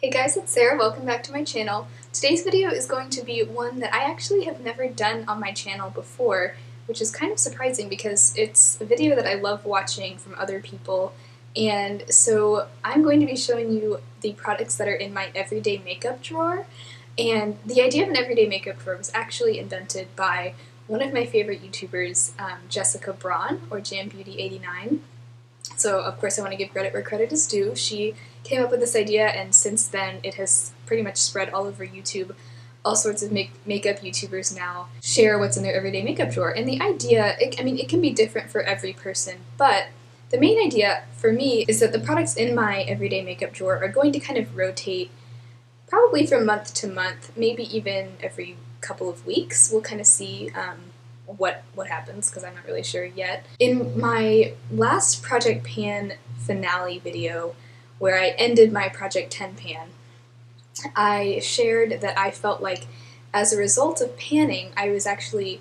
Hey guys, it's Sarah. Welcome back to my channel. Today's video is going to be one that I actually have never done on my channel before, which is kind of surprising because it's a video that I love watching from other people, and so I'm going to be showing you the products that are in my everyday makeup drawer. And the idea of an everyday makeup drawer was actually invented by one of my favorite YouTubers, Jessica Braun, or JamBeauty89. So of course I want to give credit where credit is due. She came up with this idea, and since then it has pretty much spread all over YouTube. All sorts of makeup YouTubers now share what's in their everyday makeup drawer. And the idea, it can be different for every person, but the main idea for me is that the products in my everyday makeup drawer are going to kind of rotate probably from month to month, maybe even every couple of weeks. We'll kind of see what happens, because I'm not really sure yet. In my last Project Pan finale video, where I ended my Project 10 pan, I shared that I felt like as a result of panning, I was actually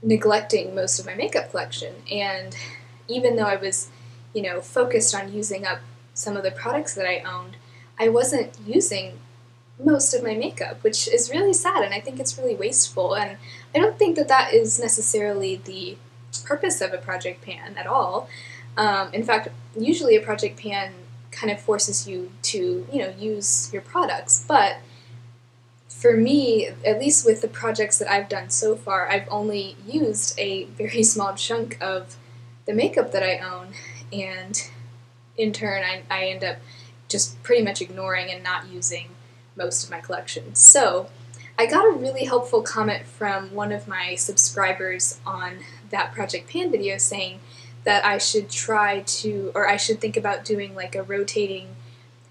neglecting most of my makeup collection. And even though I was, focused on using up some of the products that I owned, I wasn't using most of my makeup, which is really sad, and I think it's really wasteful, and I don't think that that is necessarily the purpose of a Project Pan at all. In fact, usually a Project Pan kind of forces you to, use your products, but for me, at least with the projects that I've done so far, I've only used a very small chunk of the makeup that I own, and in turn I end up just pretty much ignoring and not using most of my collection. So I got a really helpful comment from one of my subscribers on that Project Pan video saying that I should I should think about doing like a rotating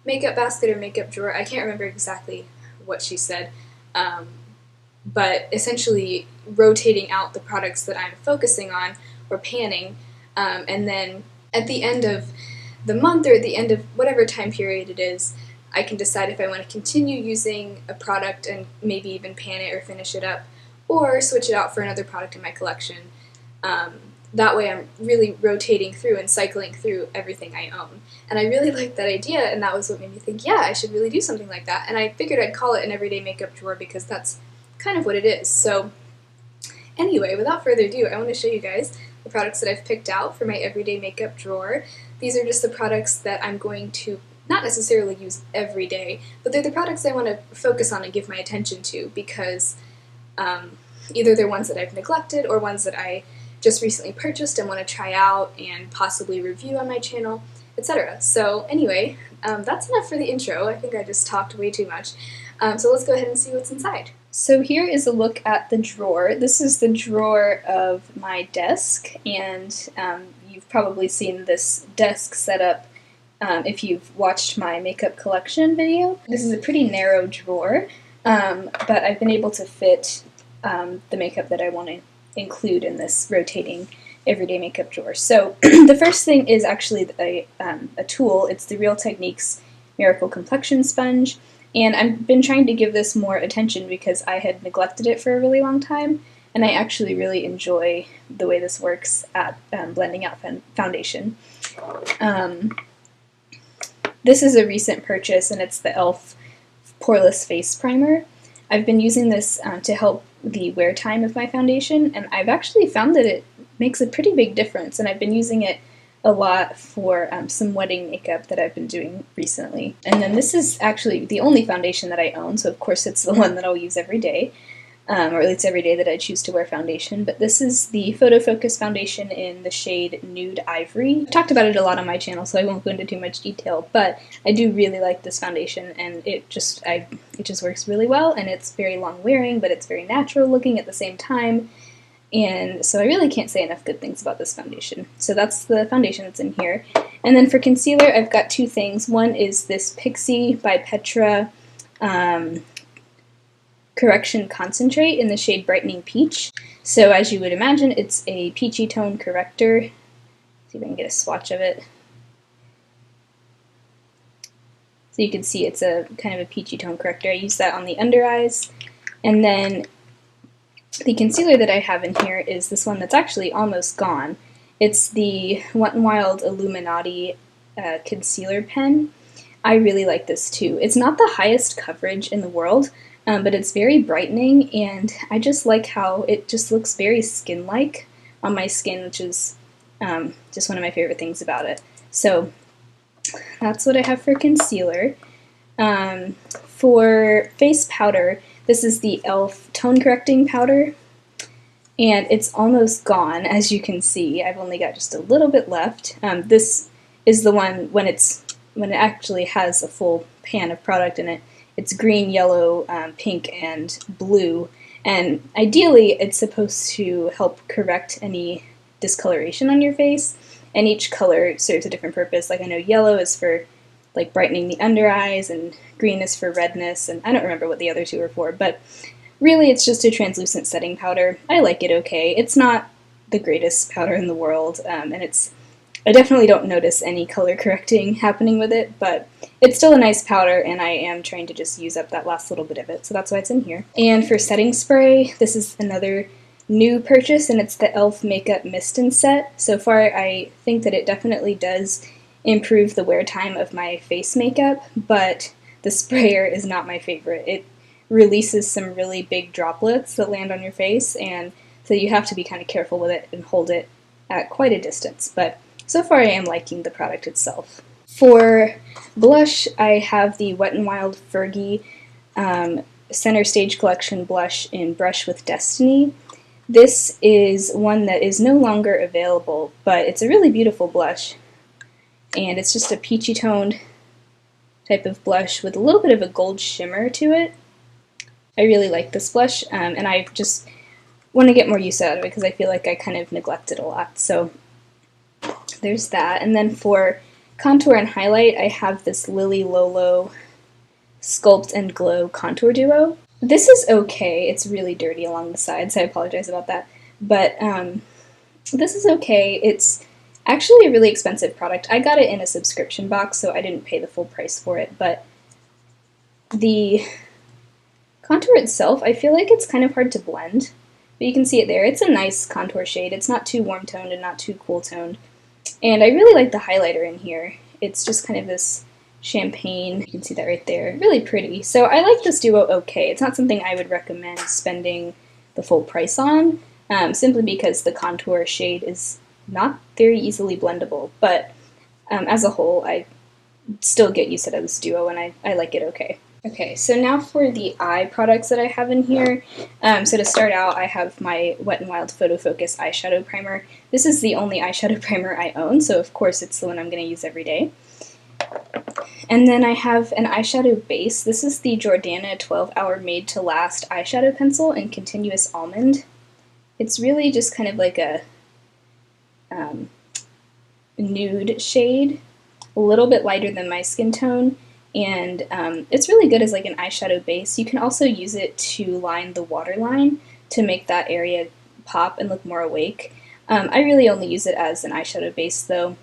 makeup basket or makeup drawer. I can't remember exactly what she said, but essentially rotating out the products that I'm focusing on or panning, and then at the end of the month or at the end of whatever time period it is, I can decide if I want to continue using a product and maybe even pan it or finish it up, or switch it out for another product in my collection. That way I'm really rotating through and cycling through everything I own. And I really liked that idea, and that was what made me think, yeah, I should really do something like that. And I figured I'd call it an everyday makeup drawer because that's kind of what it is. So anyway, without further ado, I want to show you guys the products that I've picked out for my everyday makeup drawer. These are just the products that I'm going to not necessarily use every day, but they're the products I want to focus on and give my attention to, because either they're ones that I've neglected or ones that I just recently purchased and want to try out and possibly review on my channel, etc. So anyway, that's enough for the intro. I think I just talked way too much. So let's go ahead and see what's inside. So here is a look at the drawer. This is the drawer of my desk, and you've probably seen this desk setup if you've watched my makeup collection video. This is a pretty narrow drawer, but I've been able to fit the makeup that I want to include in this rotating everyday makeup drawer. So the first thing is actually a tool. It's the Real Techniques Miracle Complexion Sponge, and I've been trying to give this more attention because I had neglected it for a really long time, and I actually really enjoy the way this works at blending out foundation. This is a recent purchase, and it's the e.l.f. Poreless Face Primer. I've been using this to help the wear time of my foundation, and I've actually found that it makes a pretty big difference, and I've been using it a lot for some wedding makeup that I've been doing recently. And then this is actually the only foundation that I own, so of course it's the one that I'll use every day. Or at least every day that I choose to wear foundation, but this is the Photo Focus foundation in the shade Nude Ivory. I've talked about it a lot on my channel, so I won't go into too much detail, but I do really like this foundation, and it just works really well, and it's very long wearing, but it's very natural looking at the same time, and so I really can't say enough good things about this foundation. So that's the foundation that's in here. And then for concealer, I've got two things. One is this Pixie by Petra Correction Concentrate in the shade Brightening Peach. So as you would imagine, it's a peachy tone corrector. Let's see if I can get a swatch of it. So you can see it's a kind of a peachy tone corrector. I use that on the under eyes. And then the concealer that I have in here is this one that's actually almost gone. It's the Wet n Wild Illuminati concealer pen. I really like this too. It's not the highest coverage in the world, but it's very brightening, and I just like how it just looks very skin-like on my skin, which is just one of my favorite things about it. So that's what I have for concealer. For face powder, this is the e.l.f. tone correcting powder, and it's almost gone, as you can see. I've only got just a little bit left. This is the one when it actually has a full pan of product in it. It's green, yellow, pink, and blue, and ideally it's supposed to help correct any discoloration on your face, and each color serves a different purpose. Like I know yellow is for like brightening the under eyes, and green is for redness, and I don't remember what the other two are for, but really it's just a translucent setting powder. I like it okay. It's not the greatest powder in the world, and I definitely don't notice any color correcting happening with it, but it's still a nice powder, and I am trying to just use up that last little bit of it, so that's why it's in here. And for setting spray, this is another new purchase, and it's the e.l.f. Makeup Mist and Set. So far, I think that it definitely does improve the wear time of my face makeup, but the sprayer is not my favorite. It releases some really big droplets that land on your face, and so you have to be kind of careful with it and hold it at quite a distance, but so far I am liking the product itself. For blush, I have the Wet n Wild Fergie Center Stage Collection blush in Brush with Destiny. This is one that is no longer available, but it's a really beautiful blush, and it's just a peachy toned type of blush with a little bit of a gold shimmer to it. I really like this blush, and I just want to get more use out of it because I feel like I kind of neglect it a lot. So there's that. And then for contour and highlight, I have this Lily Lolo Sculpt and Glow Contour Duo. This is okay. It's really dirty along the sides. I apologize about that. But this is okay. It's actually a really expensive product. I got it in a subscription box, so I didn't pay the full price for it. But the contour itself, I feel like it's kind of hard to blend. But you can see it there. It's a nice contour shade. It's not too warm toned and not too cool toned. And I really like the highlighter in here. It's just kind of this champagne. You can see that right there. Really pretty. So I like this duo okay. It's not something I would recommend spending the full price on, simply because the contour shade is not very easily blendable. But as a whole, I still get used to this duo, and I like it okay. Okay, so now for the eye products that I have in here. So to start out, I have my Wet n Wild Photo Focus eyeshadow primer. This is the only eyeshadow primer I own, so of course it's the one I'm going to use every day. And then I have an eyeshadow base. This is the Jordana 12-Hour Made to Last eyeshadow pencil in Continuous Almond. It's really just kind of like a nude shade, a little bit lighter than my skin tone. And it's really good as like an eyeshadow base. You can also use it to line the waterline to make that area pop and look more awake. I really only use it as an eyeshadow base though.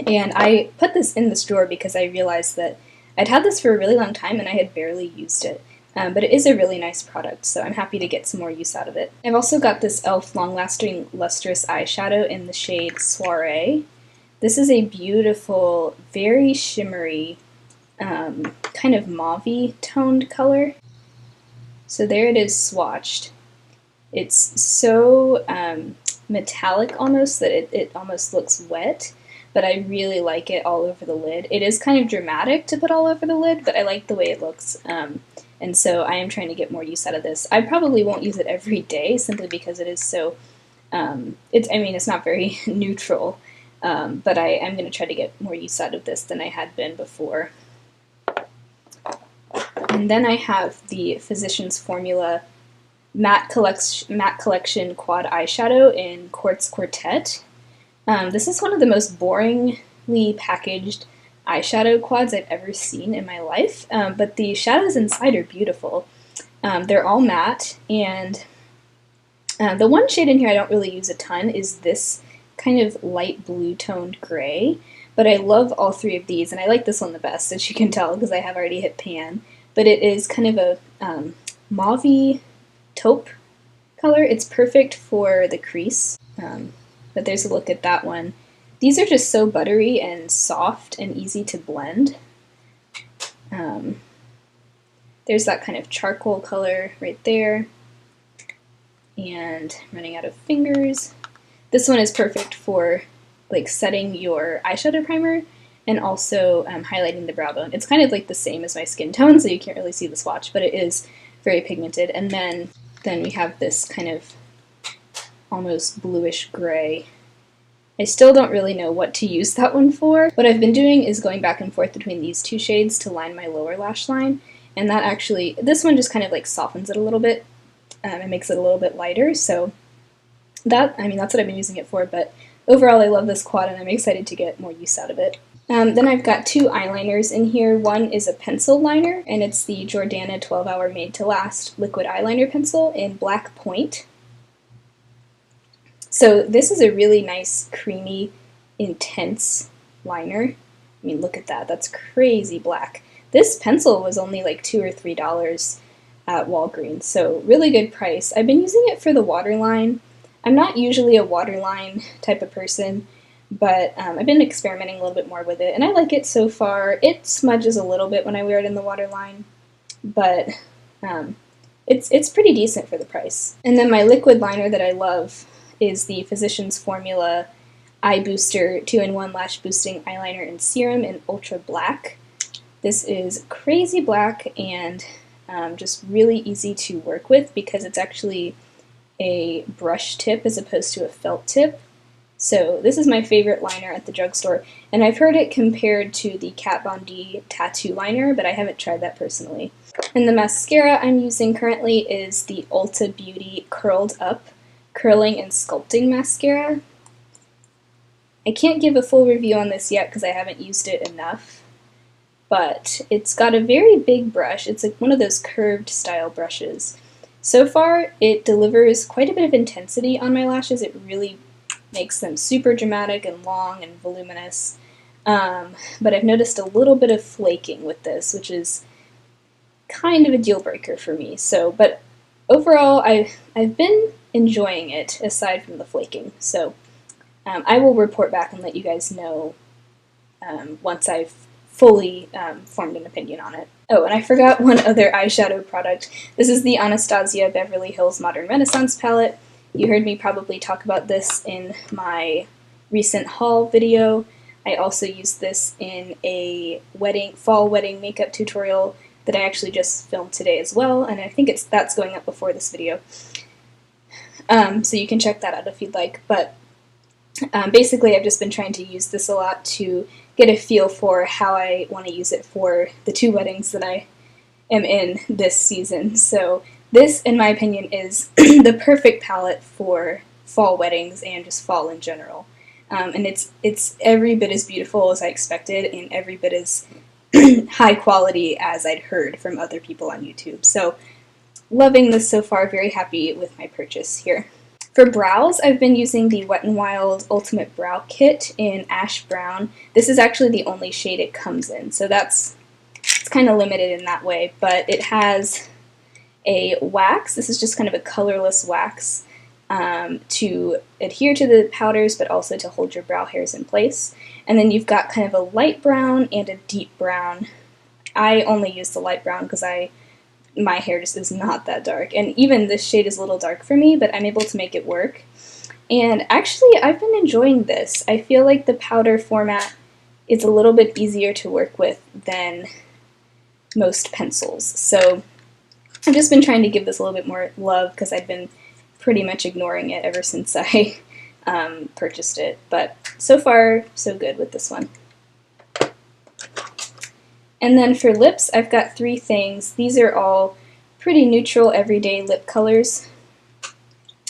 And I put this in this drawer because I realized that I'd had this for a really long time and I had barely used it. But it is a really nice product, so I'm happy to get some more use out of it. I've also got this e.l.f. Long Lasting Lustrous eyeshadow in the shade Soiree. This is a beautiful, very shimmery, kind of mauve-y toned color. So there it is swatched. It's so metallic almost that it almost looks wet, but I really like it all over the lid. It is kind of dramatic to put all over the lid, but I like the way it looks, and so I am trying to get more use out of this. I probably won't use it every day simply because it is so, it's not very neutral, but I am going to try to get more use out of this than I had been before. And then I have the Physicians Formula Matte Collection Quad Eyeshadow in Quartz Quartet. This is one of the most boringly packaged eyeshadow quads I've ever seen in my life, but the shadows inside are beautiful. They're all matte, and the one shade in here I don't really use a ton is this kind of light blue toned gray, but I love all three of these, and I like this one the best, as you can tell, because I have already hit pan. But it is kind of a mauve taupe color. It's perfect for the crease, but there's a look at that one. These are just so buttery and soft and easy to blend. There's that kind of charcoal color right there. And I'm running out of fingers. This one is perfect for like setting your eyeshadow primer and also highlighting the brow bone. It's kind of like the same as my skin tone, so you can't really see the swatch, but it is very pigmented. And then we have this kind of almost bluish gray. I still don't really know what to use that one for. What I've been doing is going back and forth between these two shades to line my lower lash line, and that actually, this one just kind of like softens it a little bit. It makes it a little bit lighter, so that's what I've been using it for, but overall I love this quad and I'm excited to get more use out of it. Then I've got two eyeliners in here. One is a pencil liner, and it's the Jordana 12 Hour Made to Last liquid eyeliner pencil in Black Point. So this is a really nice, creamy, intense liner. I mean, look at that. That's crazy black. This pencil was only like $2 or $3 at Walgreens, so really good price. I've been using it for the waterline. I'm not usually a waterline type of person, but I've been experimenting a little bit more with it, and I like it so far. It smudges a little bit when I wear it in the waterline, but it's pretty decent for the price. And then my liquid liner that I love is the Physicians Formula Eye Booster 2-in-1 Lash Boosting Eyeliner and Serum in Ultra Black. This is crazy black and just really easy to work with because it's actually a brush tip as opposed to a felt tip. So this is my favorite liner at the drugstore, and I've heard it compared to the Kat Von D tattoo liner, but I haven't tried that personally. And the mascara I'm using currently is the Ulta Beauty Curled Up Curling and Sculpting Mascara. I can't give a full review on this yet because I haven't used it enough, but it's got a very big brush. It's like one of those curved style brushes. So far, it delivers quite a bit of intensity on my lashes. It really makes them super dramatic and long and voluminous, but I've noticed a little bit of flaking with this, which is kind of a deal breaker for me. So, but overall, I've been enjoying it aside from the flaking. So I will report back and let you guys know once I've fully formed an opinion on it. Oh, and I forgot one other eyeshadow product. This is the Anastasia Beverly Hills Modern Renaissance palette. You heard me probably talk about this in my recent haul video. I also used this in a fall wedding makeup tutorial that I actually just filmed today as well, and I think that's going up before this video. So you can check that out if you'd like. But basically I've just been trying to use this a lot to get a feel for how I want to use it for the two weddings that I am in this season. So this, in my opinion, is the perfect palette for fall weddings and just fall in general. And it's every bit as beautiful as I expected and every bit as high quality as I'd heard from other people on YouTube. So loving this so far, very happy with my purchase here. For brows, I've been using the Wet n Wild Ultimate Brow Kit in Ash Brown. This is actually the only shade it comes in, so it's kind of limited in that way, but it has a wax. This is just kind of a colorless wax to adhere to the powders, but also to hold your brow hairs in place. And then you've got kind of a light brown and a deep brown. I only use the light brown because my hair just is not that dark, and even this shade is a little dark for me, but I'm able to make it work. And actually, I've been enjoying this. I feel like the powder format is a little bit easier to work with than most pencils. So I've just been trying to give this a little bit more love because I've been pretty much ignoring it ever since I purchased it. But so far, so good with this one. And then for lips, I've got three things. These are all pretty neutral, everyday lip colors.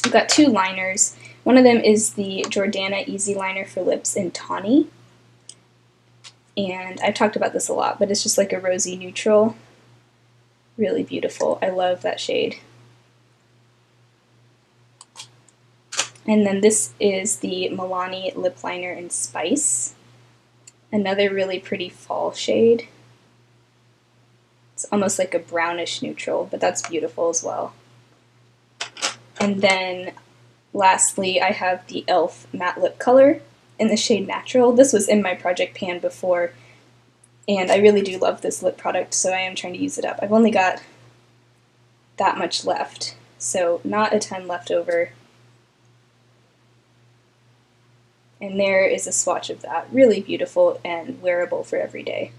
I've got two liners. One of them is the Jordana Easy Liner for Lips in Tawny. And I've talked about this a lot, but it's just like a rosy neutral. Really beautiful. I love that shade. And then this is the Milani Lip Liner in Spice. Another really pretty fall shade. It's almost like a brownish neutral, but that's beautiful as well. And then lastly, I have the e.l.f. matte lip color in the shade Natural. This was in my project pan before, And I really do love this lip product, so I am trying to use it up. I've only got that much left, so not a ton left over. And there is a swatch of that. Really beautiful and wearable for every day.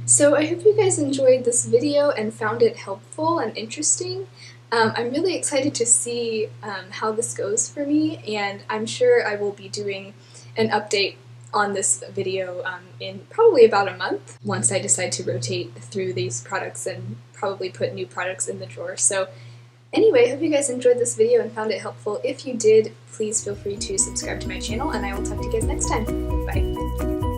So I hope you guys enjoyed this video and found it helpful and interesting. I'm really excited to see how this goes for me, and I'm sure I will be doing an update on this video in probably about a month once I decide to rotate through these products and probably put new products in the drawer. So anyway, I hope you guys enjoyed this video and found it helpful. If you did, please feel free to subscribe to my channel, and I will talk to you guys next time. Bye!